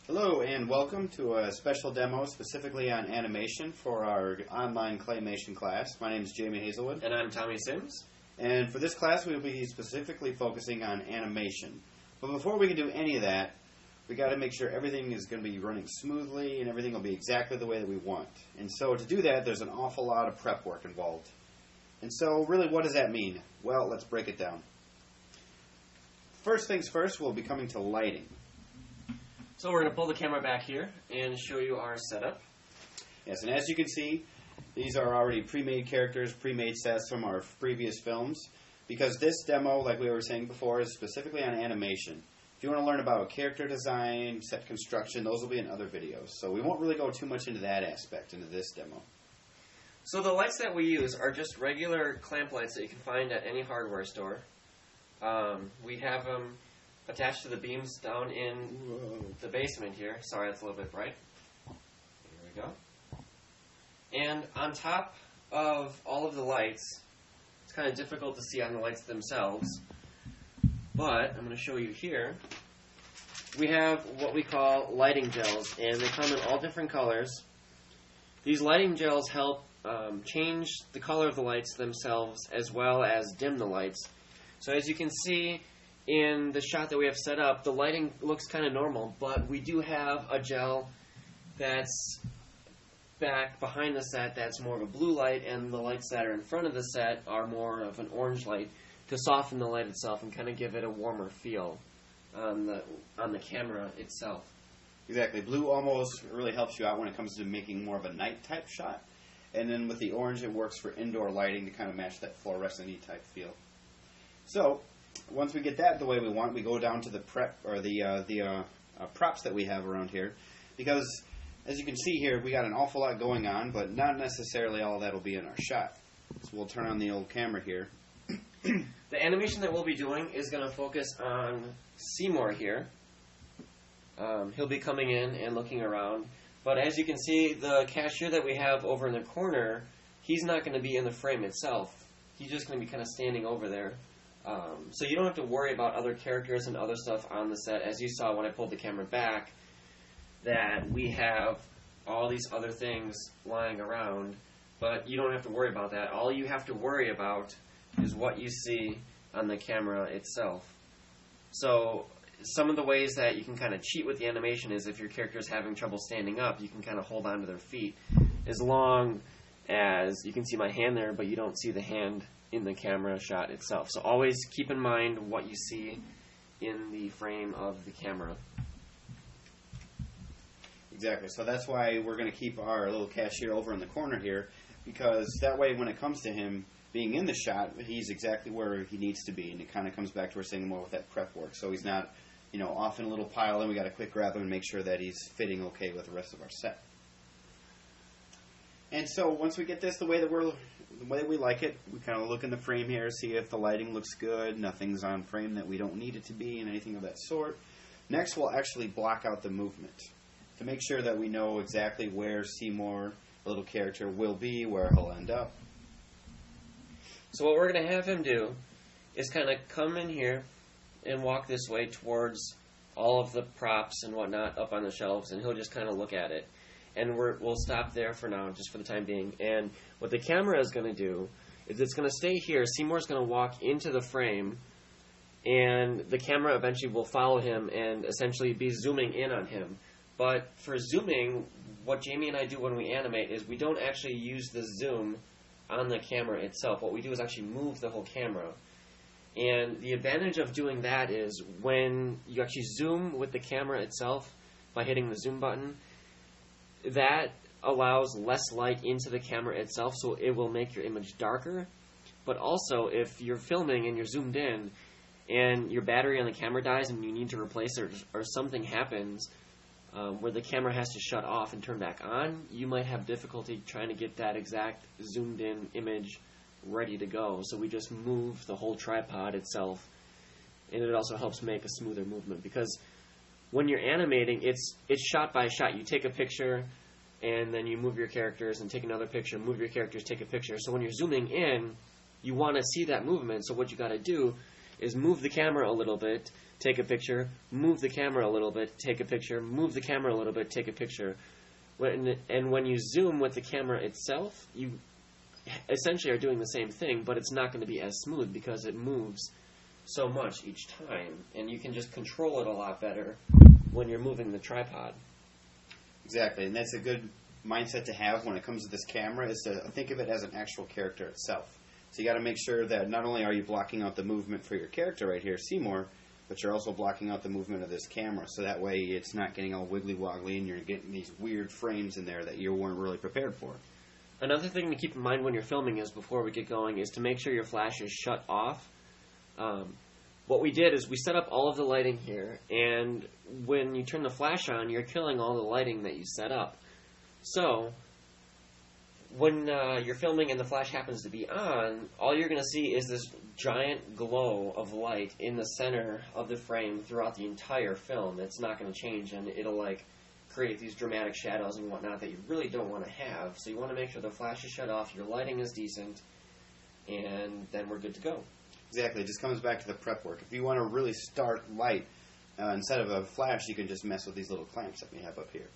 Hello and welcome to a special demo specifically on animation for our online claymation class. My name is Jamie Hazelwood. And I'm Tommy Sims. And for this class we will be specifically focusing on animation. But before we can do any of that, we got to make sure everything is going to be running smoothly and everything will be exactly the way that we want. And so to do that, there's an awful lot of prep work involved. And so really, what does that mean? Well, let's break it down. First things first, we'll be coming to lighting. So we're going to pull the camera back here and show you our setup. Yes, and as you can see, these are already pre-made characters, pre-made sets from our previous films, because this demo, like we were saying before, is specifically on animation. If you want to learn about character design, set construction, those will be in other videos. So we won't really go too much into that aspect into this demo. So the lights that we use are just regular clamp lights that you can find at any hardware store. We have them attached to the beams down in the basement here. Sorry, that's a little bit bright. Here we go. And on top of all of the lights, it's kind of difficult to see on the lights themselves, but I'm going to show you here. We have what we call lighting gels, and they come in all different colors. These lighting gels help change the color of the lights themselves as well as dim the lights. So as you can see in the shot that we have set up, the lighting looks kind of normal, but we do have a gel that's back behind the set that's more of a blue light, and the lights that are in front of the set are more of an orange light to soften the light itself and kind of give it a warmer feel on the camera itself. Exactly. Blue almost really helps you out when it comes to making more of a night type shot. And then with the orange, it works for indoor lighting to kind of match that fluorescent-y type feel. So once we get that the way we want, we go down to the prep or the props that we have around here, because as you can see here, we got an awful lot going on, but not necessarily all of that will be in our shot. So we'll turn on the old camera here. The animation that we'll be doing is going to focus on Seymour here. He'll be coming in and looking around. But as you can see, the cashier that we have over in the corner, he's not going to be in the frame itself. He's just going to be kind of standing over there. So you don't have to worry about other characters and other stuff on the set. As you saw when I pulled the camera back, that we have all these other things lying around. But you don't have to worry about that. All you have to worry about is what you see on the camera itself. So some of the ways that you can kind of cheat with the animation is if your character is having trouble standing up, you can kind of hold on to their feet. As long as you can see my hand there, but you don't see the hand in the camera shot itself. So always keep in mind what you see in the frame of the camera. Exactly. So that's why we're going to keep our little cashier over in the corner here, because that way when it comes to him being in the shot, he's exactly where he needs to be, and it kind of comes back to our saying more with that prep work. So he's not, off in a little pile, and we got to quick grab him and make sure that he's fitting okay with the rest of our set. And so once we get this the way we like it, we kind of look in the frame here, see if the lighting looks good, nothing's on frame that we don't need it to be, and anything of that sort. Next, we'll actually block out the movement to make sure that we know exactly where Seymour, the little character, will be, where he'll end up. So what we're going to have him do is kind of come in here and walk this way towards all of the props and whatnot up on the shelves, and he'll just kind of look at it. And we'll stop there for now, just for the time being. And what the camera is going to do is it's going to stay here. Seymour's going to walk into the frame, and the camera eventually will follow him and essentially be zooming in on him. But for zooming, what Jamie and I do when we animate is we don't actually use the zoom on the camera itself. What we do is actually move the whole camera. And the advantage of doing that is when you actually zoom with the camera itself by hitting the zoom button, that allows less light into the camera itself, so it will make your image darker. But also, if you're filming and you're zoomed in and your battery on the camera dies and you need to replace it, or something happens where the camera has to shut off and turn back on, you might have difficulty trying to get that exact zoomed in image ready to go. So we just move the whole tripod itself, and it also helps make a smoother movement, because when you're animating, it's shot by shot. You take a picture, and then you move your characters, and take another picture, move your characters, take a picture. So when you're zooming in, you want to see that movement. So what you got to do is move the camera a little bit, take a picture, move the camera a little bit, take a picture, move the camera a little bit, take a picture. When you zoom with the camera itself, you essentially are doing the same thing, but it's not going to be as smooth because it moves so much each time, and you can just control it a lot better when you're moving the tripod. Exactly, and that's a good mindset to have when it comes to this camera, is to think of it as an actual character itself. So you got to make sure that not only are you blocking out the movement for your character right here, Seymour, but you're also blocking out the movement of this camera, so that way it's not getting all wiggly-woggly and you're getting these weird frames in there that you weren't really prepared for. Another thing to keep in mind when you're filming is, before we get going, is to make sure your flash is shut off. What we did is we set up all of the lighting here, and when you turn the flash on, you're killing all the lighting that you set up. So when you're filming and the flash happens to be on, all you're going to see is this giant glow of light in the center of the frame throughout the entire film. It's not going to change, and it'll like create these dramatic shadows and whatnot that you really don't want to have. So you want to make sure the flash is shut off, your lighting is decent, and then we're good to go. Exactly. It just comes back to the prep work. If you want a really stark light, instead of a flash, you can just mess with these little clamps that we have up here.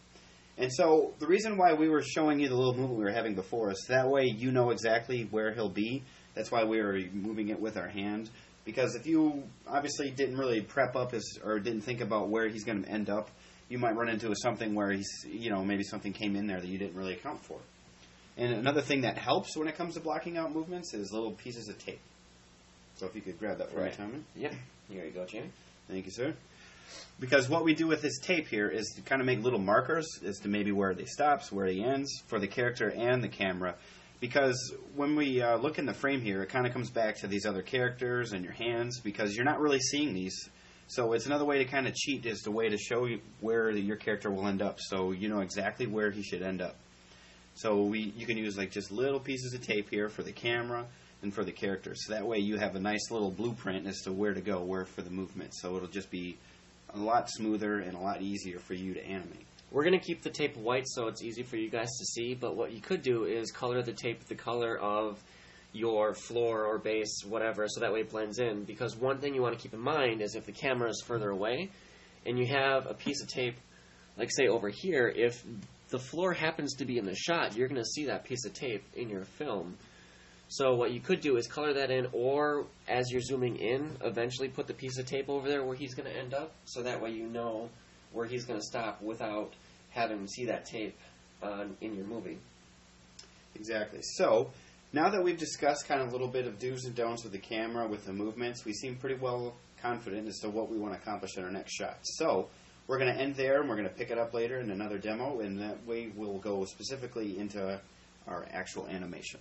And so the reason why we were showing you the little movement we were having before is that way you know exactly where he'll be. That's why we were moving it with our hand. Because if you obviously didn't really prep up or didn't think about where he's going to end up, you might run into something where maybe something came in there that you didn't really account for. And another thing that helps when it comes to blocking out movements is little pieces of tape. So if you could grab that for me, Tommy. Yep. Here you go, Jamie. Thank you, sir. Because what we do with this tape here is to kind of make little markers as to maybe where he stops, where he ends, for the character and the camera. Because when we look in the frame here, it kind of comes back to these other characters and your hands, because you're not really seeing these. So it's another way to kind of cheat, is the way to show you where your character will end up, so you know exactly where he should end up. So you can use like just little pieces of tape here for the camera and for the character. So that way you have a nice little blueprint as to where to go, where for the movement. So it'll just be a lot smoother and a lot easier for you to animate. We're going to keep the tape white so it's easy for you guys to see, but what you could do is color the tape the color of your floor or base, whatever, so that way it blends in. Because one thing you want to keep in mind is if the camera is further away and you have a piece of tape, like say over here, if the floor happens to be in the shot, you're going to see that piece of tape in your film. So what you could do is color that in, or as you're zooming in, eventually put the piece of tape over there where he's going to end up, so that way you know where he's going to stop without having to see that tape in your movie. Exactly. So now that we've discussed kind of a little bit of do's and don'ts with the camera, with the movements, we seem pretty well confident as to what we want to accomplish in our next shot. So we're going to end there, and we're going to pick it up later in another demo, and that way we'll go specifically into our actual animation.